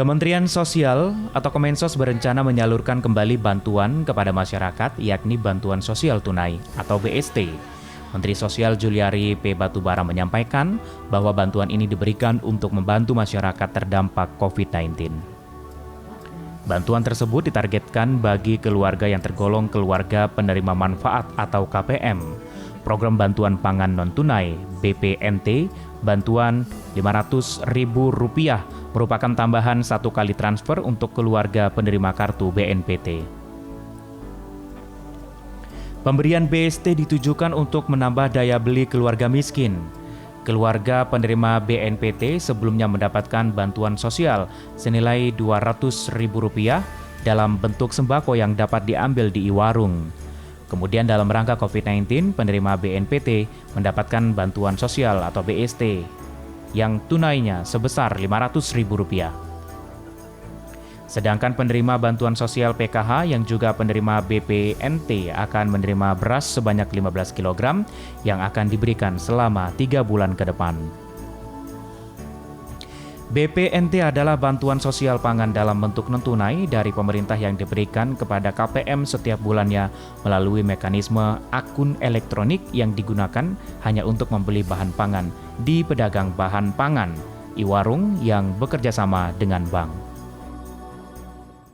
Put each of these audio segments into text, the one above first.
Kementerian Sosial atau Kemensos berencana menyalurkan kembali bantuan kepada masyarakat, yakni bantuan sosial tunai atau BST. Menteri Sosial Juliari P. Batubara menyampaikan bahwa bantuan ini diberikan untuk membantu masyarakat terdampak COVID-19. Bantuan tersebut ditargetkan bagi keluarga yang tergolong keluarga penerima manfaat atau KPM. Program Bantuan Pangan Non-Tunai BPNT, bantuan Rp500.000 merupakan tambahan satu kali transfer untuk keluarga penerima kartu BNPT. Pemberian BST ditujukan untuk menambah daya beli keluarga miskin. Keluarga penerima BNPT sebelumnya mendapatkan bantuan sosial senilai Rp200.000 dalam bentuk sembako yang dapat diambil di e-warung. Kemudian dalam rangka COVID-19, penerima BNPT mendapatkan bantuan sosial atau BST yang tunainya sebesar Rp500.000. Sedangkan penerima bantuan sosial PKH yang juga penerima BPNT akan menerima beras sebanyak 15 kg yang akan diberikan selama 3 bulan ke depan. BPNT adalah bantuan sosial pangan dalam bentuk non-tunai dari pemerintah yang diberikan kepada KPM setiap bulannya melalui mekanisme akun elektronik yang digunakan hanya untuk membeli bahan pangan di pedagang bahan pangan, e-warung yang bekerja sama dengan bank.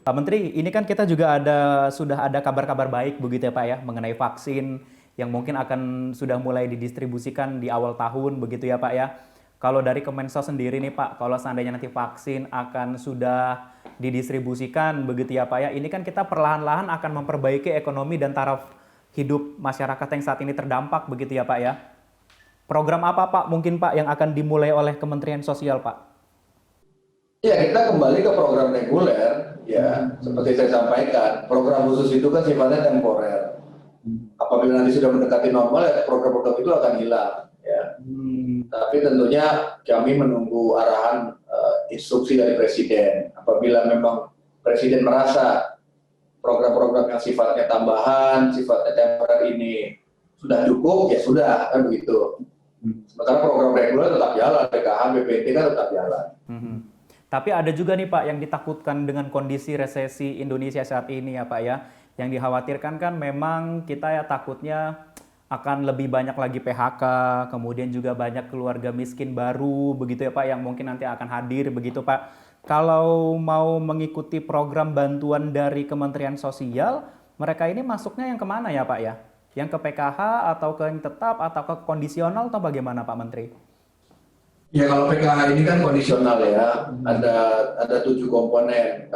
Pak Menteri, ini kan kita juga sudah ada kabar-kabar baik begitu ya Pak ya, mengenai vaksin yang mungkin akan sudah mulai didistribusikan di awal tahun begitu ya Pak ya. Kalau dari Kemensos sendiri nih Pak, kalau seandainya nanti vaksin akan sudah didistribusikan begitu ya Pak ya, ini kan kita perlahan-lahan akan memperbaiki ekonomi dan taraf hidup masyarakat yang saat ini terdampak begitu ya Pak ya. Program apa Pak mungkin Pak yang akan dimulai oleh Kementerian Sosial Pak? Ya, kita kembali ke program reguler, ya, seperti saya sampaikan, program khusus itu kan sifatnya temporer. Apabila nanti sudah mendekati normal, ya program-program itu akan hilang, ya. Tapi tentunya kami menunggu arahan instruksi dari Presiden. Apabila memang Presiden merasa program-program yang sifatnya tambahan, sifatnya temporer ini sudah cukup, ya sudah, kan begitu. Sementara program reguler tetap jalan, PKH, BPT kan tetap jalan. Tapi ada juga nih Pak yang ditakutkan dengan kondisi resesi Indonesia saat ini ya Pak ya. Yang dikhawatirkan kan memang kita ya takutnya akan lebih banyak lagi PHK, kemudian juga banyak keluarga miskin baru begitu ya Pak yang mungkin nanti akan hadir begitu Pak. Kalau mau mengikuti program bantuan dari Kementerian Sosial, mereka ini masuknya yang kemana ya Pak ya? Yang ke PKH atau ke yang tetap atau ke kondisional atau bagaimana Pak Menteri? Ya, kalau PKH ini kan kondisional ya, ada 7 komponen.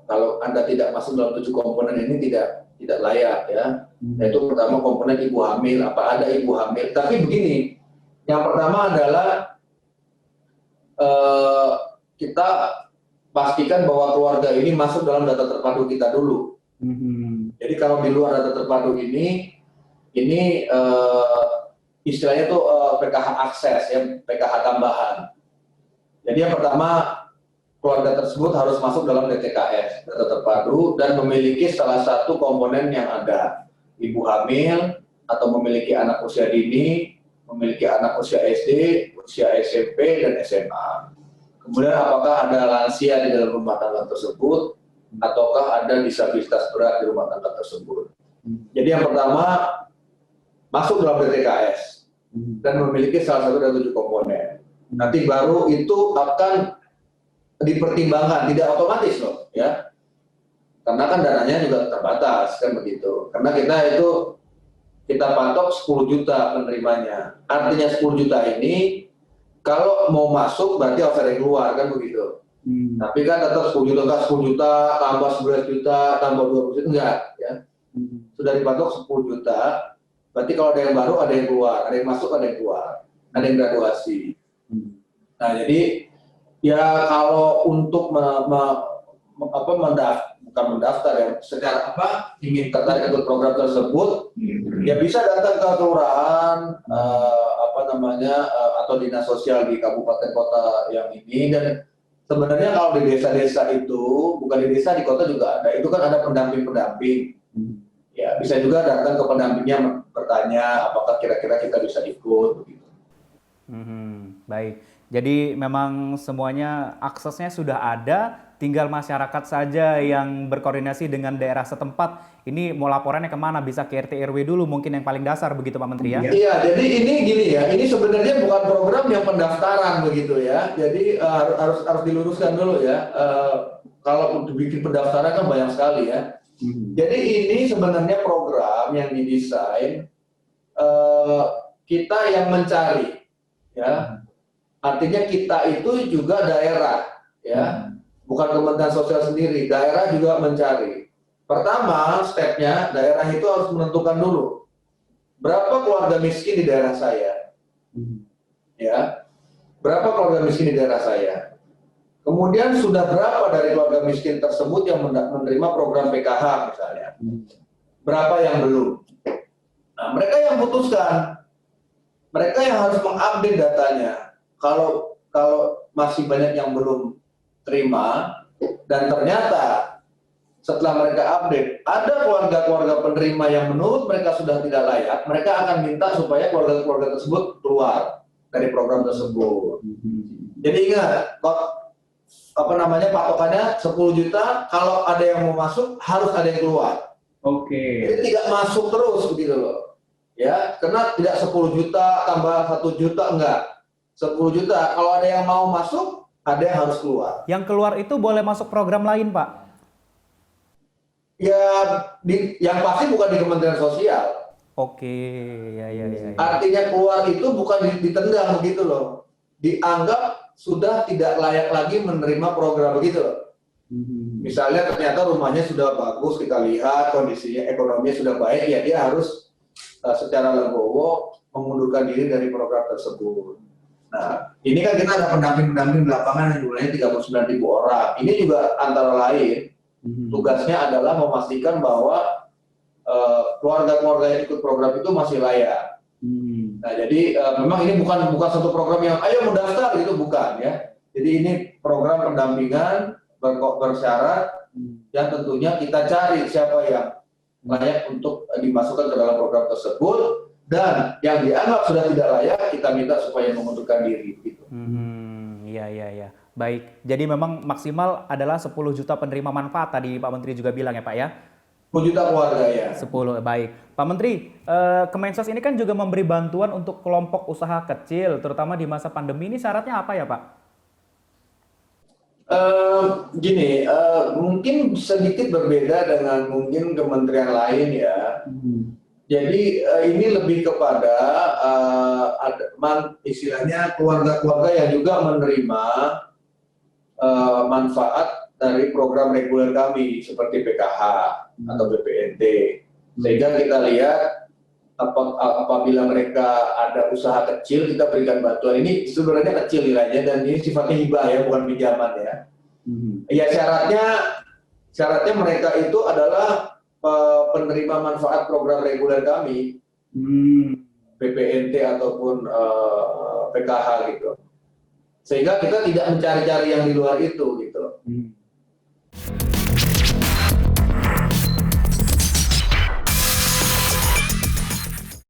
Kalau Anda tidak masuk dalam 7 komponen ini tidak layak ya. Yaitu pertama komponen ibu hamil, apa ada ibu hamil. Tapi begini, yang pertama adalah kita pastikan bahwa keluarga ini masuk dalam data terpadu kita dulu. Jadi kalau di luar data terpadu ini istilahnya tuh PKH akses ya, PKH tambahan. Jadi yang pertama, keluarga tersebut harus masuk dalam DTKS, data terpadu, dan memiliki salah satu komponen yang ada. Ibu hamil, atau memiliki anak usia dini, memiliki anak usia SD, usia SMP, dan SMA. Kemudian apakah ada lansia di dalam rumah tangga tersebut, ataukah ada disabilitas berat di rumah tangga tersebut. Jadi yang pertama, masuk dalam DTKS dan memiliki salah satu dari 7 komponen. Nanti baru itu akan dipertimbangkan, tidak otomatis loh, ya. Karena kan dananya juga terbatas, kan begitu. Karena kita patok 10 juta penerimanya. Artinya 10 juta ini kalau mau masuk berarti harus ada yang keluar, kan begitu. Tapi kan tetap 10 juta, 10 juta, tambah 11 juta, tambah 20 juta, enggak, ya. Sudah dipatok 10 juta. Berarti kalau ada yang baru, ada yang keluar, ada yang masuk, ada yang keluar, ada yang graduasi. Nah, jadi ya kalau untuk bukan mendaftar ya, secara ingin tertarik ikut program tersebut, ya bisa datang ke kelurahan, atau dinas sosial di kabupaten kota yang ini. Dan sebenarnya kalau di desa-desa itu, bukan di desa, di kota juga ada. Itu kan ada pendamping-pendamping. Ya, bisa juga datang ke pendampingnya bertanya apakah kira-kira kita bisa ikut begitu. Baik. Jadi memang semuanya aksesnya sudah ada, tinggal masyarakat saja yang berkoordinasi dengan daerah setempat. Ini mau laporannya kemana? Bisa ke RT RW dulu mungkin yang paling dasar begitu Pak Menteri ya? Iya, jadi ini gini ya, ini sebenarnya bukan program yang pendaftaran begitu ya. Jadi harus diluruskan dulu ya. Kalau untuk bikin pendaftaran kan banyak sekali ya. Jadi ini sebenarnya program yang didesain kita yang mencari ya. Artinya kita itu juga daerah ya. Bukan Kementerian Sosial sendiri, daerah juga mencari. Pertama, stepnya daerah itu harus menentukan dulu berapa keluarga miskin di daerah saya, ya, berapa keluarga miskin di daerah saya. Kemudian sudah berapa dari keluarga miskin tersebut yang menerima program PKH misalnya, berapa yang belum. Nah, mereka yang putuskan, mereka yang harus mengupdate datanya. Kalau masih banyak yang belum terima dan ternyata setelah mereka update ada keluarga-keluarga penerima yang menurut mereka sudah tidak layak, mereka akan minta supaya keluarga-keluarga tersebut keluar dari program tersebut. Jadi ingat, patokannya 10 juta, kalau ada yang mau masuk harus ada yang keluar. Jadi tidak masuk terus begitu loh. Ya, karena tidak 10 juta tambah 1 juta enggak. 10 juta, kalau ada yang mau masuk, ada yang harus keluar. Yang keluar itu boleh masuk program lain Pak? Ya, yang pasti bukan di Kementerian Sosial. Oke, ya. Artinya keluar itu bukan ditendang begitu loh. Dianggap sudah tidak layak lagi menerima program begitu loh. Misalnya ternyata rumahnya sudah bagus, kita lihat kondisinya, ekonominya sudah baik, ya dia harus secara legowo mengundurkan diri dari program tersebut. Nah, ini kan kita ada pendamping-pendamping di lapangan yang jumlahnya 39.000 orang. Ini juga antara lain tugasnya adalah memastikan bahwa keluarga-keluarga yang ikut program itu masih layak. Nah, jadi memang ini bukan satu program yang ayo mendaftar gitu, bukan ya. Jadi ini program pendampingan bersyarat yang tentunya kita cari siapa yang layak untuk dimasukkan ke dalam program tersebut, dan yang dianggap sudah tidak layak kita minta supaya mengundurkan diri gitu. Iya. Baik, jadi memang maksimal adalah 10 juta penerima manfaat tadi Pak Menteri juga bilang ya Pak ya? 10 juta keluarga ya. 10, baik. Pak Menteri, Kemensos ini kan juga memberi bantuan untuk kelompok usaha kecil, terutama di masa pandemi ini syaratnya apa ya Pak? Mungkin sedikit berbeda dengan mungkin kementerian lain ya. Jadi ini lebih kepada istilahnya keluarga-keluarga yang juga menerima manfaat dari program reguler kami seperti PKH atau BPNT. Sehingga kita lihat apabila mereka ada usaha kecil, kita berikan bantuan. Ini sebenarnya kecil nilainya dan ini sifatnya hibah ya, bukan pinjaman ya. Ya syaratnya mereka itu adalah penerima manfaat program reguler kami, BPNT ataupun PKH gitu. Sehingga kita tidak mencari-cari yang di luar itu gitu.